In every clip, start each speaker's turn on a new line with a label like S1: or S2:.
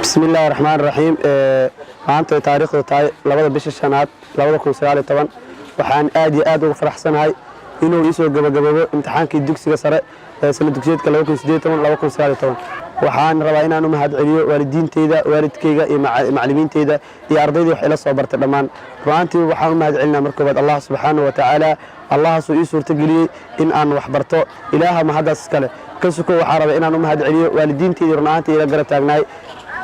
S1: بسم الله الرحمن الرحيم maanta taariikhdu tahay 2 bisha shanaad 2019 waxaan aad iyo aad ugu faraxsanahay inuu isoo gabagababo imtixaankii dugsiga sare ee sanad dugsiyeedka 2018 waxaan rabaa inaan u mahad celiyo waalidiinteyda waalidkayga iyo macallimiinteyda iyo ardayda wax ila soo bartay dhamaan ruantii waxaan u mahad celinaa markoobaad Allah subhanahu wa ta'ala Allah soo ii suurta geliyay in aan wax barto ilaaha mahadaas kale kasuko waxaan rabaa inaan u mahad celiyo waalidiinteyda runaantii ila garab taagnaay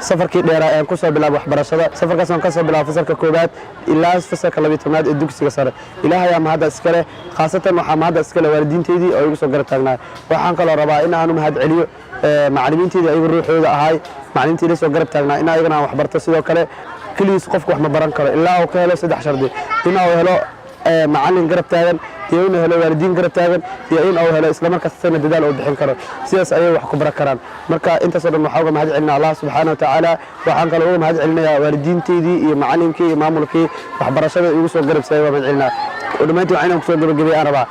S1: safarkii dheeraa ee ku soo bilaab waxbarashada safarkaas oo ka soo bilaab fasalka koobaad ilaa fasalka 12aad ee dugsiga sare ilaahay ma hada iskale khaasatan waxa ma hada iskale waalidiinteedii oo igu soo garab taagnaa waxaan kala rabaa in aan u mahad celiyo macallimiinteedii ay ruuxooda ahay macallimiinteedii soo garab taagnaa in ayagana wax barto sidoo kale kaliis qofku wax ma baran karo ilaa uu ka helo 3 shardi in uu helo macallin garab taagan iyo in helo waalidiin garab taagan iyo in uu helo isla markaasna dadaal uu bixin karo sidaas ayay wax ku baran karaan marka inta soo dhan waxa uga mahad celinaa Allah subhanahu wa ta'ala waxaan kale uga mahad celinayaa waalidiinteedii iyo macallinkii iyo maamulkii waxbarashada igu soo garab saayay waa mahad celinaa dhamaantii waxaan ku soo gabagabay aan rabaa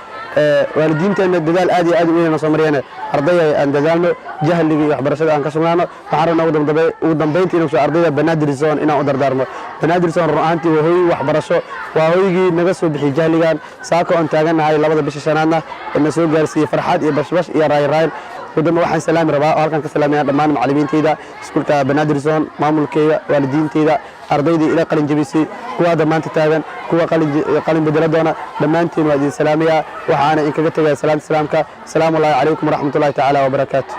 S1: waalidiinteena dadaal aad iyo aad u weyn soo mariyeen ardayda aan dadaalno jahliga iyo waxbarashada aan ka sugnaano waxaan rabnaa ugu dambeyntii inuu ardayda Banaadir Zone inaan u dardaarmo Banaadir Zone ru'aantii waa hooy waxbarasho waa hooygii naga soo bixi jahligan saaka on taaganahay 2 bisha shanaadna in soo gaarsiiyay farxad iyo bashbash iyo raay wadama waxaan salaami rabaa halkan ka salaamayaa dhammaan macallimiinteyda iskuulka Banaadir Zone maamulkeeda waalidiinteyda ardayda ila qalin jabisay kuwa dhammaanta taagan kuwa qalin bedela doona dhammaantiin waa idin salaamayaa waxaana in kaga tagay salaamka salaamu alaykum waraxmatullaahi ta'ala wa barakaatuh